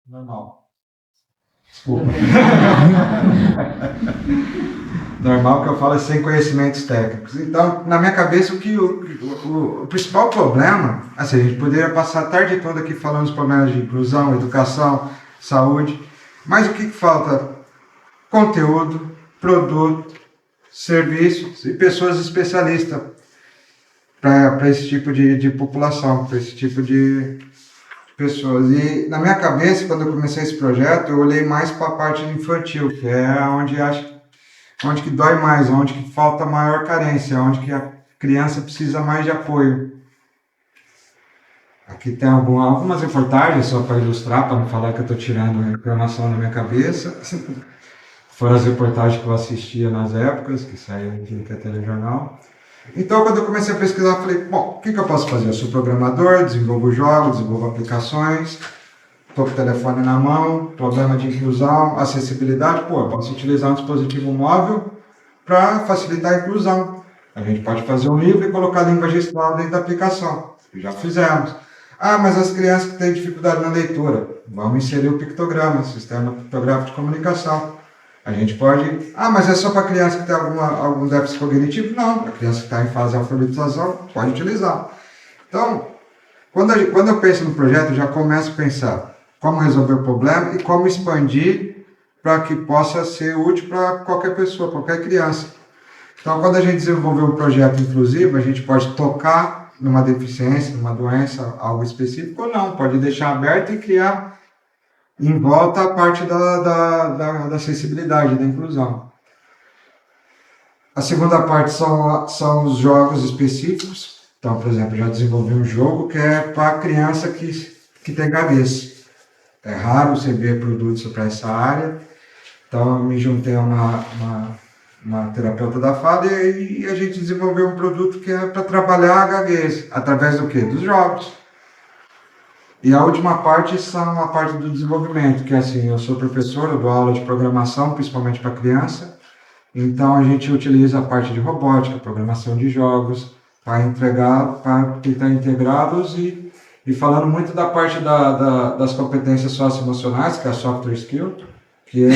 Normal. Desculpa. Normal que eu falo sem conhecimentos técnicos. Então, na minha cabeça, o principal problema, assim, a gente poderia passar a tarde toda aqui falando dos problemas de inclusão, educação, saúde, mas o que falta? Conteúdo, produto, serviços e pessoas especialistas para esse tipo de população, para esse tipo de pessoas. E na minha cabeça, quando eu comecei esse projeto, eu olhei mais para a parte infantil, que é onde que dói mais, onde que falta maior carência, onde que a criança precisa mais de apoio. Aqui tem algumas reportagens, só para ilustrar, para não falar que eu estou tirando a informação da minha cabeça. Foram as reportagens que eu assistia nas épocas, que saíam em telejornal. Então, quando eu comecei a pesquisar, eu falei, bom, o que eu posso fazer? Eu sou programador, desenvolvo jogos, desenvolvo aplicações, estou com o telefone na mão, problema de inclusão, acessibilidade, eu posso utilizar um dispositivo móvel para facilitar a inclusão. A gente pode fazer um livro e colocar a língua gestual dentro da aplicação. Já fizemos. Ah, mas as crianças que têm dificuldade na leitura, vamos inserir o pictograma, sistema pictográfico de comunicação. A gente pode... Ah, mas é só para criança que tem algum déficit cognitivo? Não, a criança que está em fase de alfabetização pode utilizar. Então, quando eu penso no projeto, eu já começo a pensar como resolver o problema e como expandir para que possa ser útil para qualquer pessoa, qualquer criança. Então, quando a gente desenvolver um projeto inclusivo, a gente pode tocar numa deficiência, numa doença, algo específico, ou não, pode deixar aberto e criar em volta a parte da acessibilidade, da inclusão. A segunda parte são os jogos específicos. Então, por exemplo, eu já desenvolvi um jogo que é para criança que tem cabeça. É raro você ver produtos para essa área. Então, eu me juntei a uma terapeuta da fala e a gente desenvolveu um produto que é para trabalhar a gaguez. Através do quê? Dos jogos. E a última parte são a parte do desenvolvimento, que é assim, eu sou professor, eu dou aula de programação, principalmente para criança, então a gente utiliza a parte de robótica, programação de jogos, para tentar integrá-los e falando muito da parte das competências socioemocionais, que é a software skill, que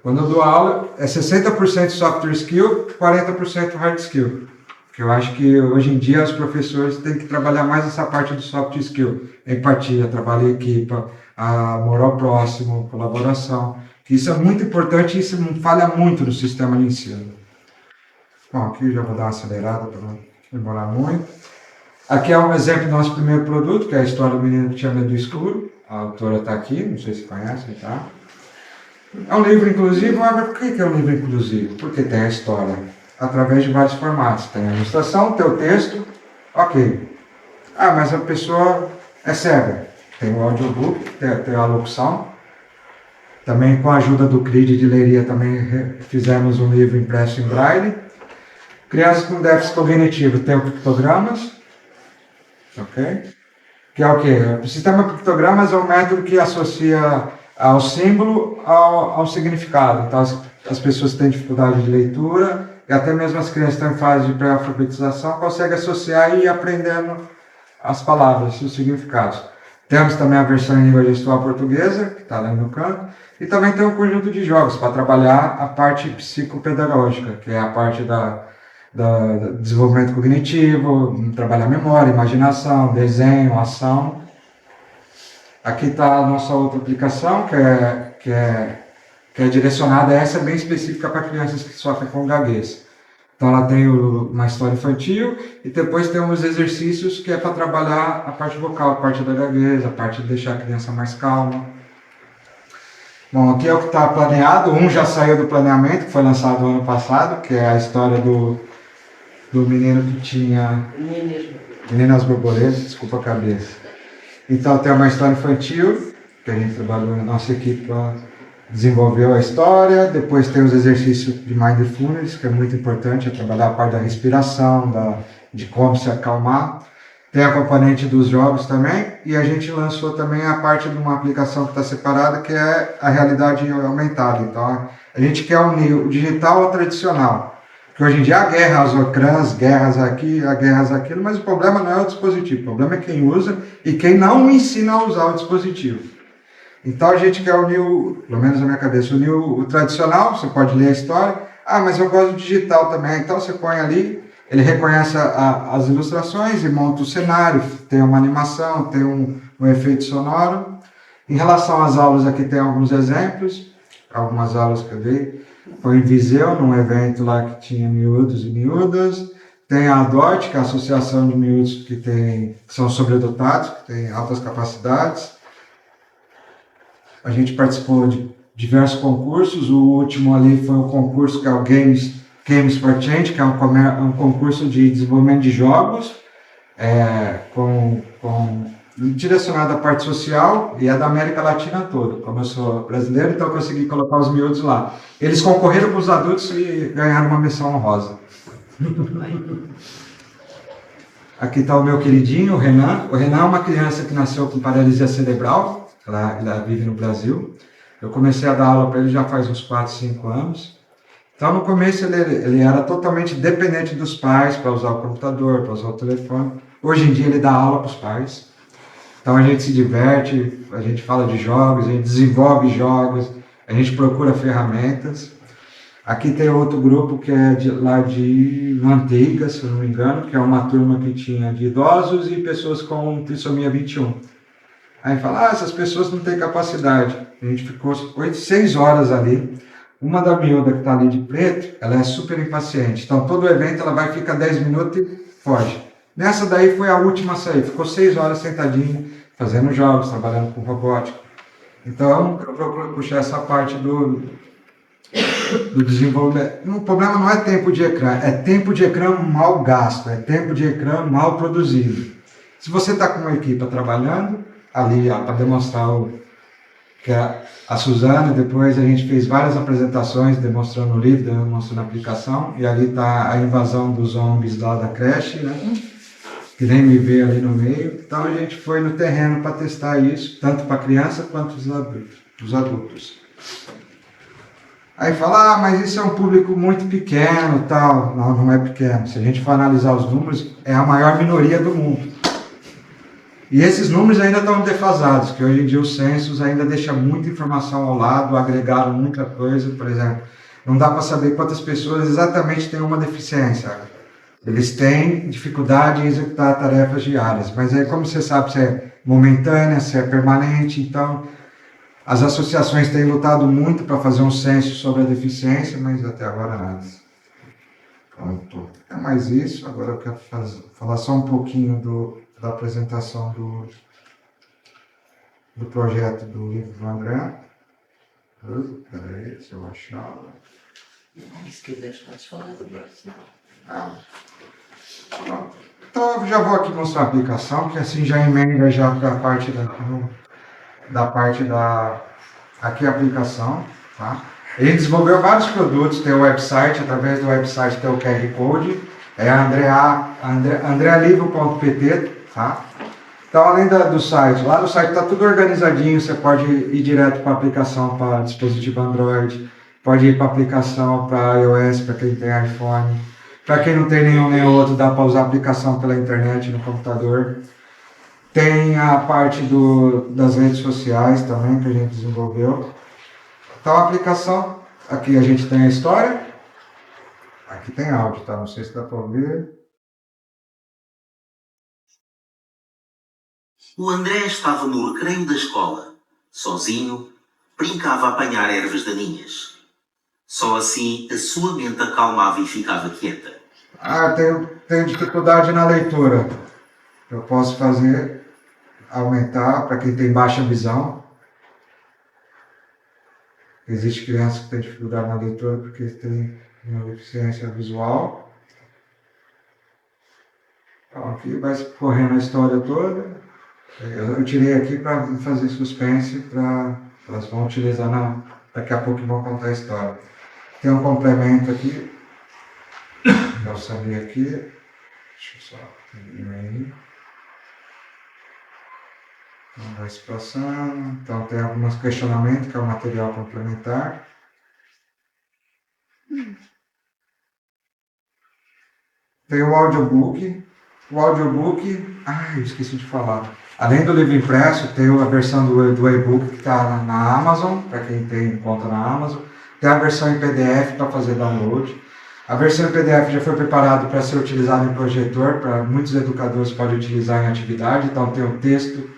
quando eu dou aula é 60% software skill, 40% hard skill. Porque eu acho que hoje em dia os professores têm que trabalhar mais essa parte do soft skill, empatia, trabalho em equipe, amor ao próximo, colaboração. Isso é muito importante e isso falha muito no sistema de ensino. Bom, aqui eu já vou dar uma acelerada para não demorar muito. Aqui é um exemplo do nosso primeiro produto, que é a história do menino que tinha medo do escuro. A autora está aqui, não sei se conhecem, tá? É um livro inclusivo, mas por que é um livro inclusivo? Porque tem a história através de vários formatos. Tem a ilustração, tem o texto, ok. Ah, mas a pessoa é cega. Tem o audiobook, tem a locução. Também com a ajuda do CRID de Leiria também fizemos um livro impresso em braille. Crianças com déficit cognitivo tem o pictogramas, ok? Que é o quê? O sistema pictogramas é um método que associa ao símbolo ao significado. Então as pessoas que têm dificuldade de leitura e até mesmo as crianças que estão em fase de pré-alfabetização conseguem associar e ir aprendendo as palavras e os significados. Temos também a versão em língua gestual portuguesa, que está ali no canto, e também tem um conjunto de jogos para trabalhar a parte psicopedagógica, que é a parte do desenvolvimento cognitivo, trabalhar memória, imaginação, desenho, ação. Aqui está a nossa outra aplicação, que é direcionada, essa é bem específica para crianças que sofrem com gaguez. Então ela tem uma história infantil e depois tem uns exercícios que é para trabalhar a parte vocal, a parte da gaguez, a parte de deixar a criança mais calma. Bom, aqui é o que está planeado, um já saiu do planeamento, que foi lançado ano passado, que é a história do menino que tinha... Meninas borboletas, desculpa a cabeça. Então tem uma história infantil, que a gente trabalhou na nossa equipe para desenvolveu a história, depois tem os exercícios de mindfulness, que é muito importante, é trabalhar a parte da respiração, de como se acalmar. Tem a componente dos jogos também, e a gente lançou também a parte de uma aplicação que está separada, que é a realidade aumentada. Então, a gente quer unir o digital ao tradicional. Porque hoje em dia há guerra aos ecrãs, guerras aqui, há guerras aquilo, mas o problema não é o dispositivo, o problema é quem usa e quem não ensina a usar o dispositivo. Então a gente quer unir, pelo menos na minha cabeça, unir o tradicional, você pode ler a história. Ah, mas eu gosto do digital também. Então você põe ali, ele reconhece as ilustrações e monta o cenário, tem uma animação, tem um efeito sonoro. Em relação às aulas, aqui tem alguns exemplos, algumas aulas que eu dei. Foi em Viseu, num evento lá que tinha miúdos e miúdas. Tem a ADOT, que é a Associação de Miúdos que são sobredotados, que tem altas capacidades. A gente participou de diversos concursos. O último ali foi o concurso que é o Games for Change, que é um concurso de desenvolvimento de jogos, direcionado à parte social e é da América Latina toda. Como eu sou brasileiro, então eu consegui colocar os miúdos lá. Eles concorreram com os adultos e ganharam uma menção honrosa. Aqui está o meu queridinho, o Renan. O Renan é uma criança que nasceu com paralisia cerebral, ela vive no Brasil. Eu comecei a dar aula para ele já faz uns 4, 5 anos. Então, no começo, ele era totalmente dependente dos pais para usar o computador, para usar o telefone. Hoje em dia, ele dá aula para os pais. Então, a gente se diverte, a gente fala de jogos, a gente desenvolve jogos, a gente procura ferramentas. Aqui tem outro grupo que é lá de Manteiga, se eu não me engano, que é uma turma que tinha de idosos e pessoas com trissomia 21. Aí fala, essas pessoas não têm capacidade. A gente ficou 6 horas ali. Uma da miúda que está ali de preto, ela é super impaciente. Então, todo o evento ela vai ficar 10 minutos e foge. Nessa daí foi a última a sair. Ficou 6 horas sentadinho, fazendo jogos, trabalhando com robótica. Então, eu procuro puxar essa parte do desenvolvimento. O problema não é tempo de ecrã, é tempo de ecrã mal gasto, é tempo de ecrã mal produzido. Se você está com uma equipe trabalhando, ali para demonstrar que a Suzana, depois a gente fez várias apresentações demonstrando o livro, demonstrando a aplicação, e ali está a invasão dos zombies lá da creche, né? Que nem me vê ali no meio. Então a gente foi no terreno para testar isso, tanto para criança quanto os adultos. Aí fala, mas isso é um público muito pequeno, tal. Não, não é pequeno. Se a gente for analisar os números, é a maior minoria do mundo. E esses números ainda estão defasados, que hoje em dia os censos ainda deixam muita informação ao lado, agregaram muita coisa. Por exemplo, não dá para saber quantas pessoas exatamente têm uma deficiência. Eles têm dificuldade em executar tarefas diárias, mas aí como você sabe se é momentânea, se é permanente, então as associações têm lutado muito para fazer um censo sobre a deficiência, mas até agora nada. Pronto. É mais isso. Agora eu quero falar só um pouquinho da apresentação do projeto do livro do André. Peraí, deixa eu achar. Se quiser, pode falar do próximo. Então eu já vou aqui mostrar a aplicação, que assim já emenda já para a parte aqui a aplicação, tá? Ele desenvolveu vários produtos, tem o website, através do website tem o QR Code, é andrealivro.pt, tá? Então, além do site, lá no site está tudo organizadinho, você pode ir direto para a aplicação para dispositivo Android, pode ir para a aplicação para iOS, para quem tem iPhone, para quem não tem nenhum nem outro, dá para usar a aplicação pela internet no computador. Tem a parte das redes sociais também que a gente desenvolveu. Então, a aplicação, aqui a gente tem a história, aqui tem áudio, tá? Não sei se dá para ouvir. O André estava no recreio da escola. Sozinho, brincava a apanhar ervas daninhas. Só assim a sua mente acalmava e ficava quieta. Tenho dificuldade na leitura. Eu posso fazer, aumentar para quem tem baixa visão. Existe criança que tem dificuldade na leitura porque tem uma deficiência visual. Então, aqui vai correndo a história toda. Eu tirei aqui para fazer suspense, para elas vão utilizar daqui a pouco vão contar a história. Tem um complemento aqui. Eu sabia aqui. Deixa eu só diminuir. Então vai se passando. Então tem alguns questionamentos, que é o material complementar. Tem o audiobook. O audiobook. Eu esqueci de falar. Além do livro impresso, tem a versão do e-book que está na Amazon, para quem tem conta na Amazon. Tem a versão em PDF para fazer download. A versão em PDF já foi preparada para ser utilizada em projetor, para muitos educadores podem utilizar em atividade. Então tem o texto,